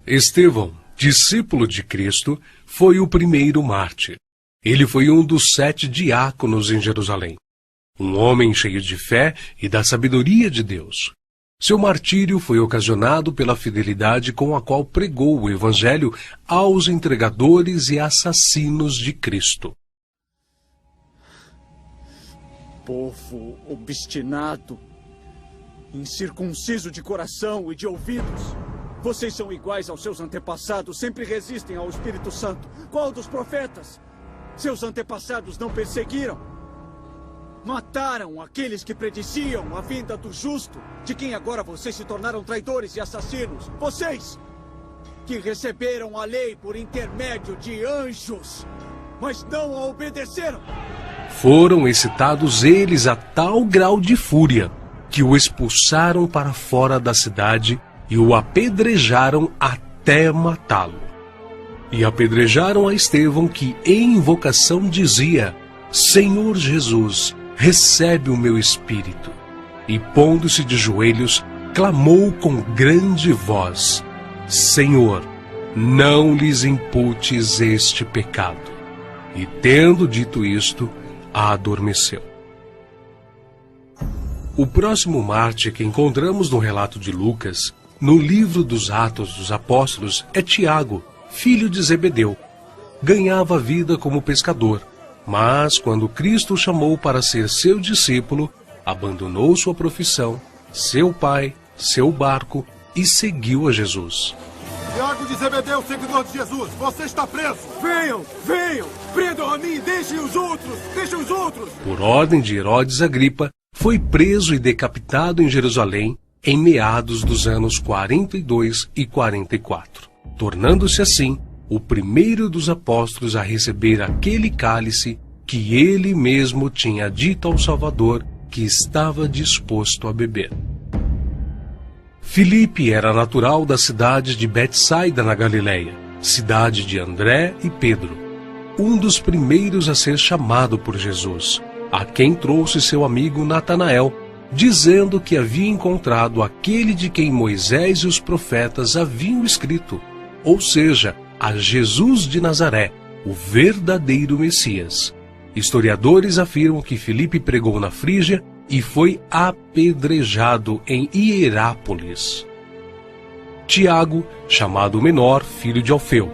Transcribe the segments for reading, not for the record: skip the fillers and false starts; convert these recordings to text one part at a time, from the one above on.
Estevão, discípulo de Cristo, foi o primeiro mártir. Ele foi um dos 7 diáconos em Jerusalém. Um homem cheio de fé e da sabedoria de Deus. Seu martírio foi ocasionado pela fidelidade com a qual pregou o Evangelho aos entregadores e assassinos de Cristo. Povo obstinado, incircunciso de coração e de ouvidos. Vocês são iguais aos seus antepassados, sempre resistem ao Espírito Santo. Qual dos profetas? Seus antepassados não perseguiram? Mataram aqueles que prediciam a vinda do justo, de quem agora vocês se tornaram traidores e assassinos. Vocês, que receberam a lei por intermédio de anjos, mas não a obedeceram. Foram excitados eles a tal grau de fúria, que o expulsaram para fora da cidade e o apedrejaram até matá-lo. E apedrejaram a Estevão, que em invocação dizia: Senhor Jesus, recebe o meu espírito. E pondo-se de joelhos, clamou com grande voz: Senhor, não lhes imputes este pecado. E tendo dito isto, adormeceu. O próximo mártir que encontramos no relato de Lucas, no livro dos Atos dos Apóstolos, é Tiago, filho de Zebedeu. Ganhava vida como pescador, mas quando Cristo o chamou para ser seu discípulo, abandonou sua profissão, seu pai, seu barco e seguiu a Jesus. Tiago de Zebedeu, seguidor de Jesus, você está preso! Venham, venham! Prendam a mim, deixem os outros! Deixem os outros! Por ordem de Herodes Agripa, foi preso e decapitado em Jerusalém em meados dos anos 42 e 44, tornando-se assim o primeiro dos apóstolos a receber aquele cálice que ele mesmo tinha dito ao Salvador que estava disposto a beber. Filipe era natural da cidade de Betsaida, na Galileia, cidade de André e Pedro, um dos primeiros a ser chamado por Jesus, a quem trouxe seu amigo Natanael, dizendo que havia encontrado aquele de quem Moisés e os profetas haviam escrito, ou seja, a Jesus de Nazaré, o verdadeiro Messias. Historiadores afirmam que Filipe pregou na Frígia e foi apedrejado em Hierápolis. Tiago, chamado Menor, filho de Alfeu,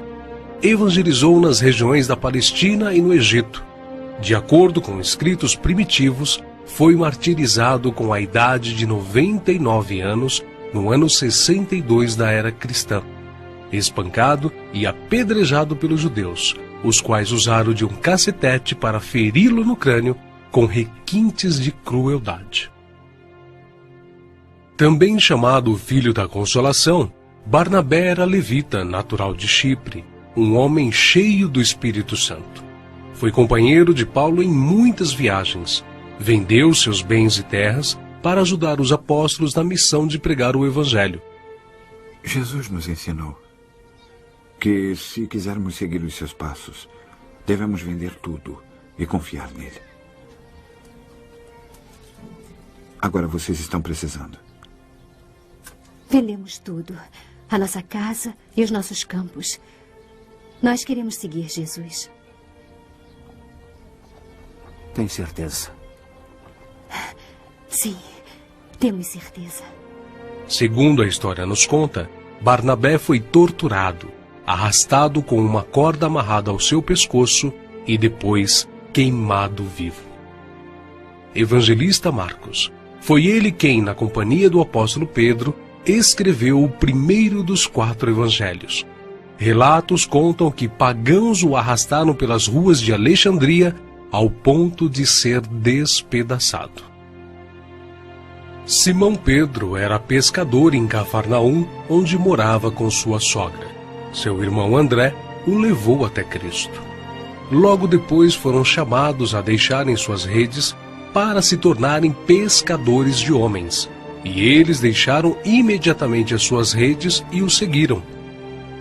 evangelizou nas regiões da Palestina e no Egito. De acordo com escritos primitivos, foi martirizado com a idade de 99 anos, no ano 62 da era cristã, espancado e apedrejado pelos judeus, os quais usaram de um cacetete para feri-lo no crânio com requintes de crueldade. Também chamado Filho da Consolação, Barnabé era levita, natural de Chipre, um homem cheio do Espírito Santo. Foi companheiro de Paulo em muitas viagens, vendeu seus bens e terras para ajudar os apóstolos na missão de pregar o Evangelho. Jesus nos ensinou que, se quisermos seguir os seus passos, devemos vender tudo e confiar nele. Agora vocês estão precisando. Vendemos tudo. A nossa casa e os nossos campos. Nós queremos seguir Jesus. Tem certeza? Sim, temos certeza. Segundo a história nos conta, Barnabé foi torturado, arrastado com uma corda amarrada ao seu pescoço e depois queimado vivo. Evangelista Marcos. Foi ele quem, na companhia do apóstolo Pedro, escreveu o primeiro dos 4 evangelhos. Relatos contam que pagãos o arrastaram pelas ruas de Alexandria ao ponto de ser despedaçado. Simão Pedro era pescador em Cafarnaum, onde morava com sua sogra. Seu irmão André o levou até Cristo. Logo depois foram chamados a deixarem suas redes para se tornarem pescadores de homens, e eles deixaram imediatamente as suas redes e o seguiram.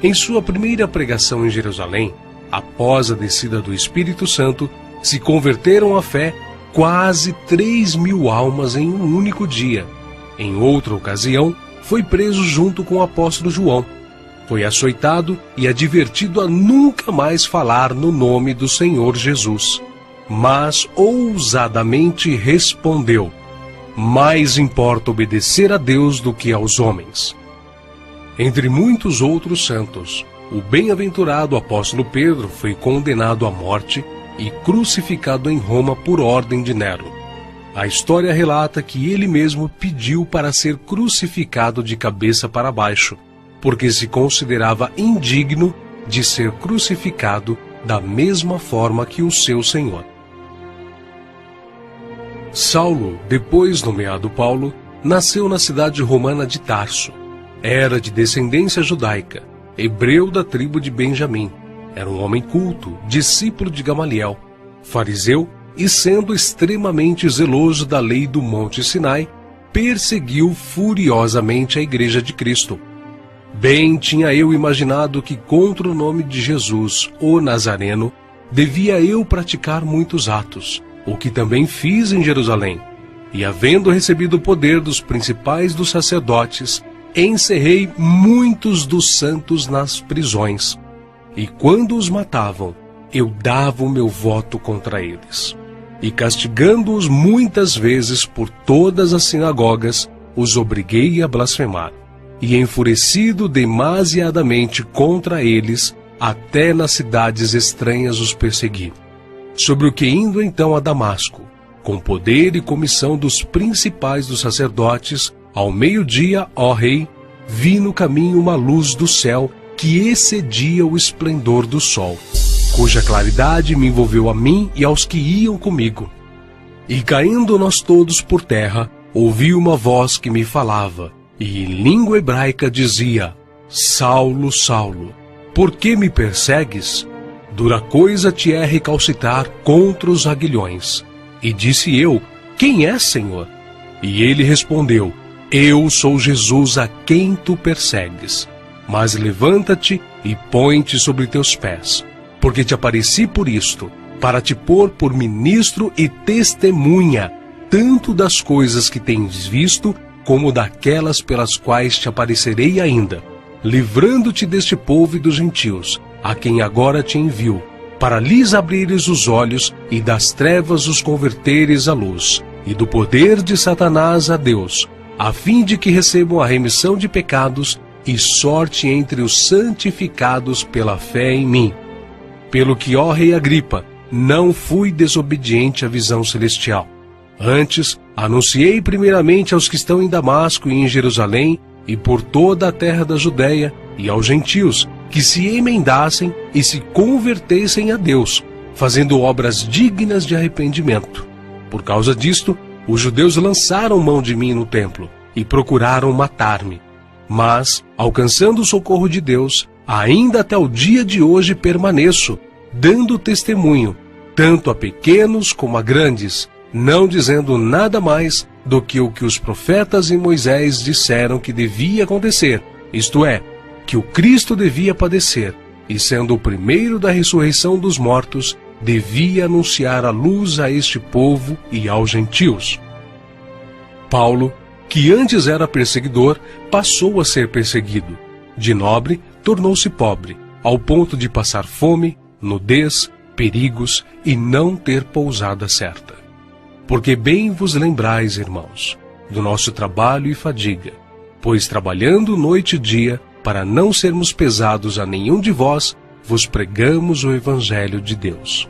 Em sua primeira pregação em Jerusalém, após a descida do Espírito Santo, se converteram à fé quase 3.000 almas em um único dia. Em outra ocasião, foi preso junto com o apóstolo João. Foi açoitado e advertido a nunca mais falar no nome do Senhor Jesus. Mas ousadamente respondeu: mais importa obedecer a Deus do que aos homens. Entre muitos outros santos, o bem-aventurado apóstolo Pedro foi condenado à morte e crucificado em Roma por ordem de Nero. A história relata que ele mesmo pediu para ser crucificado de cabeça para baixo, porque se considerava indigno de ser crucificado da mesma forma que o seu Senhor. Saulo, depois nomeado Paulo, nasceu na cidade romana de Tarso. Era de descendência judaica, hebreu da tribo de Benjamim. Era um homem culto, discípulo de Gamaliel, fariseu, e sendo extremamente zeloso da lei do Monte Sinai, perseguiu furiosamente a Igreja de Cristo. Bem tinha eu imaginado que contra o nome de Jesus, o Nazareno, devia eu praticar muitos atos, o que também fiz em Jerusalém. E havendo recebido o poder dos principais dos sacerdotes, encerrei muitos dos santos nas prisões. E quando os matavam, eu dava o meu voto contra eles. E castigando-os muitas vezes por todas as sinagogas, os obriguei a blasfemar. E enfurecido demasiadamente contra eles, até nas cidades estranhas os persegui. Sobre o que indo então a Damasco, com poder e comissão dos principais dos sacerdotes, ao meio-dia, ó rei, vi no caminho uma luz do céu que excedia o esplendor do sol, cuja claridade me envolveu a mim e aos que iam comigo. E caindo nós todos por terra, ouvi uma voz que me falava, e em língua hebraica dizia: Saulo, Saulo, por que me persegues? Dura coisa te é recalcitrar contra os aguilhões. E disse eu: quem é, Senhor? E ele respondeu: eu sou Jesus a quem tu persegues. Mas levanta-te e põe-te sobre teus pés, porque te apareci por isto, para te pôr por ministro e testemunha, tanto das coisas que tens visto, como daquelas pelas quais te aparecerei ainda, livrando-te deste povo e dos gentios, a quem agora te envio, para lhes abrires os olhos e das trevas os converteres à luz, e do poder de Satanás a Deus, a fim de que recebam a remissão de pecados e sorte entre os santificados pela fé em mim. Pelo que, ó rei Agripa, não fui desobediente à visão celestial. Antes, anunciei primeiramente aos que estão em Damasco e em Jerusalém, e por toda a terra da Judéia, e aos gentios, que se emendassem e se convertessem a Deus, fazendo obras dignas de arrependimento. Por causa disto, os judeus lançaram mão de mim no templo, e procuraram matar-me. Mas, alcançando o socorro de Deus, ainda até o dia de hoje permaneço, dando testemunho, tanto a pequenos como a grandes, não dizendo nada mais do que o que os profetas e Moisés disseram que devia acontecer, isto é, que o Cristo devia padecer, e sendo o primeiro da ressurreição dos mortos, devia anunciar a luz a este povo e aos gentios. Paulo, que antes era perseguidor, passou a ser perseguido. De nobre, tornou-se pobre, ao ponto de passar fome, nudez, perigos e não ter pousada certa. Porque bem vos lembrais, irmãos, do nosso trabalho e fadiga, pois trabalhando noite e dia, para não sermos pesados a nenhum de vós, vos pregamos o Evangelho de Deus.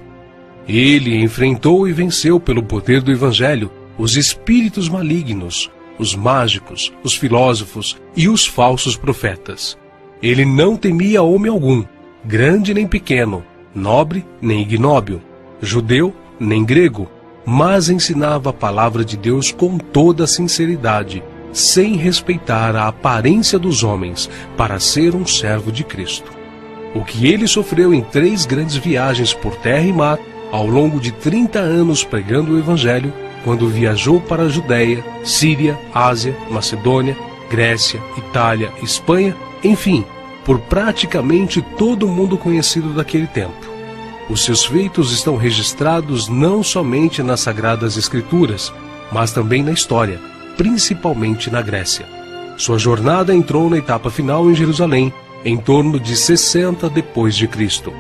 Ele enfrentou e venceu pelo poder do Evangelho os espíritos malignos, os mágicos, os filósofos e os falsos profetas. Ele não temia homem algum, grande nem pequeno, nobre nem ignóbil, judeu nem grego, mas ensinava a palavra de Deus com toda a sinceridade, sem respeitar a aparência dos homens, para ser um servo de Cristo. O que ele sofreu em 3 grandes viagens por terra e mar, ao longo de 30 anos pregando o Evangelho, quando viajou para a Judéia, Síria, Ásia, Macedônia, Grécia, Itália, Espanha, enfim, por praticamente todo o mundo conhecido daquele tempo. Os seus feitos estão registrados não somente nas Sagradas Escrituras, mas também na história, principalmente na Grécia. Sua jornada entrou na etapa final em Jerusalém, em torno de 60 depois de Cristo.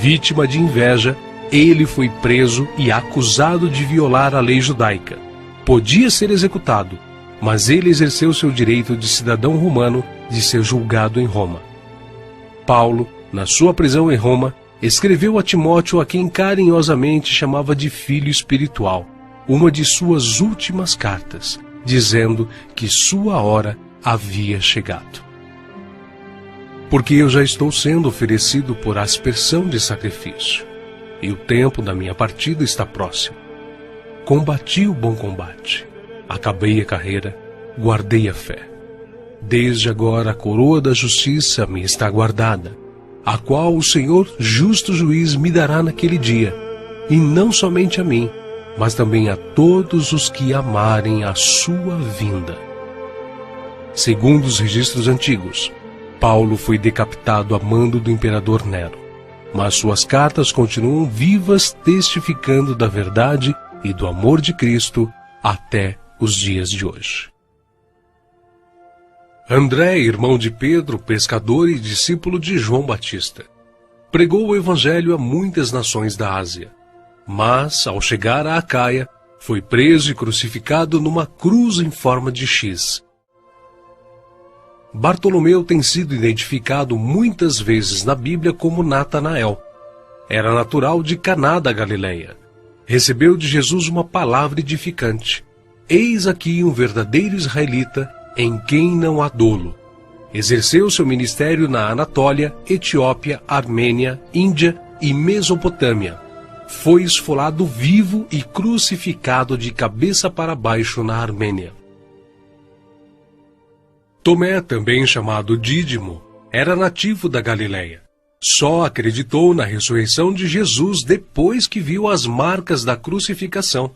Vítima de inveja, ele foi preso e acusado de violar a lei judaica. Podia ser executado, mas ele exerceu seu direito de cidadão romano de ser julgado em Roma. Paulo, na sua prisão em Roma, escreveu a Timóteo, a quem carinhosamente chamava de filho espiritual, uma de suas últimas cartas, dizendo que sua hora havia chegado. Porque eu já estou sendo oferecido por aspersão de sacrifício, e o tempo da minha partida está próximo. Combati o bom combate, acabei a carreira, guardei a fé. Desde agora a coroa da justiça me está guardada, a qual o Senhor, justo juiz, me dará naquele dia, e não somente a mim, mas também a todos os que amarem a sua vinda. Segundo os registros antigos, Paulo foi decapitado a mando do imperador Nero, mas suas cartas continuam vivas, testificando da verdade e do amor de Cristo até os dias de hoje. André, irmão de Pedro, pescador e discípulo de João Batista, pregou o evangelho a muitas nações da Ásia, mas, ao chegar a Acaia, foi preso e crucificado numa cruz em forma de X. Bartolomeu tem sido identificado muitas vezes na Bíblia como Natanael. Era natural de Caná da Galileia. Recebeu de Jesus uma palavra edificante. Eis aqui um verdadeiro israelita, em quem não há dolo. Exerceu seu ministério na Anatólia, Etiópia, Armênia, Índia e Mesopotâmia. Foi esfolado vivo e crucificado de cabeça para baixo na Armênia. Tomé, também chamado Dídimo, era nativo da Galileia. Só acreditou na ressurreição de Jesus depois que viu as marcas da crucificação.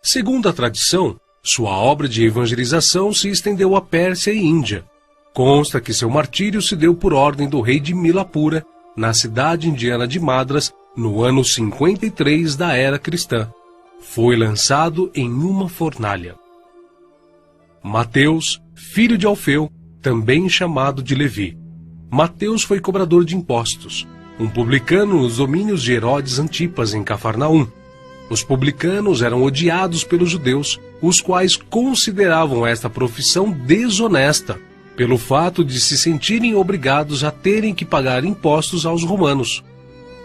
Segundo a tradição, sua obra de evangelização se estendeu à Pérsia e Índia. Consta que seu martírio se deu por ordem do rei de Milapura, na cidade indiana de Madras, no ano 53 da era cristã. Foi lançado em uma fornalha. Mateus, filho de Alfeu, também chamado de Levi. Mateus foi cobrador de impostos, um publicano nos domínios de Herodes Antipas, em Cafarnaum. Os publicanos eram odiados pelos judeus, os quais consideravam esta profissão desonesta, pelo fato de se sentirem obrigados a terem que pagar impostos aos romanos.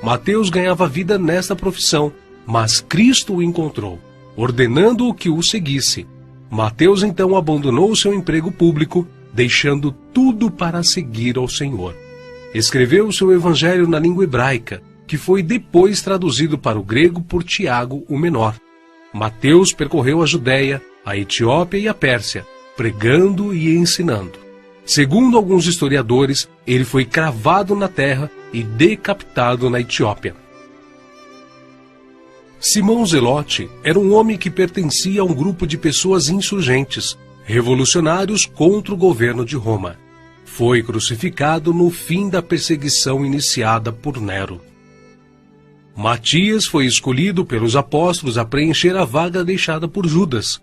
Mateus ganhava vida nesta profissão, mas Cristo o encontrou, ordenando-o que o seguisse. Mateus então abandonou seu emprego público, deixando tudo para seguir ao Senhor. Escreveu seu evangelho na língua hebraica, que foi depois traduzido para o grego por Tiago o Menor. Mateus percorreu a Judéia, a Etiópia e a Pérsia, pregando e ensinando. Segundo alguns historiadores, ele foi cravado na terra e decapitado na Etiópia. Simão Zelote era um homem que pertencia a um grupo de pessoas insurgentes, revolucionários contra o governo de Roma. Foi crucificado no fim da perseguição iniciada por Nero. Matias foi escolhido pelos apóstolos a preencher a vaga deixada por Judas.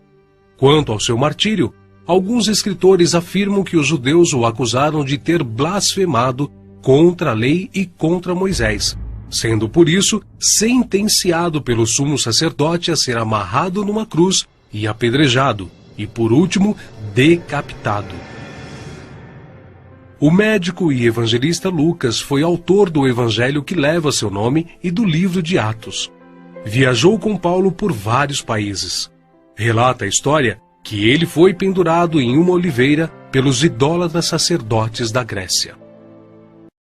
Quanto ao seu martírio, alguns escritores afirmam que os judeus o acusaram de ter blasfemado contra a lei e contra Moisés, sendo por isso sentenciado pelo sumo sacerdote a ser amarrado numa cruz e apedrejado, e por último, decapitado. O médico e evangelista Lucas foi autor do evangelho que leva seu nome e do livro de Atos. Viajou com Paulo por vários países. Relata a história que ele foi pendurado em uma oliveira pelos idólatras sacerdotes da Grécia.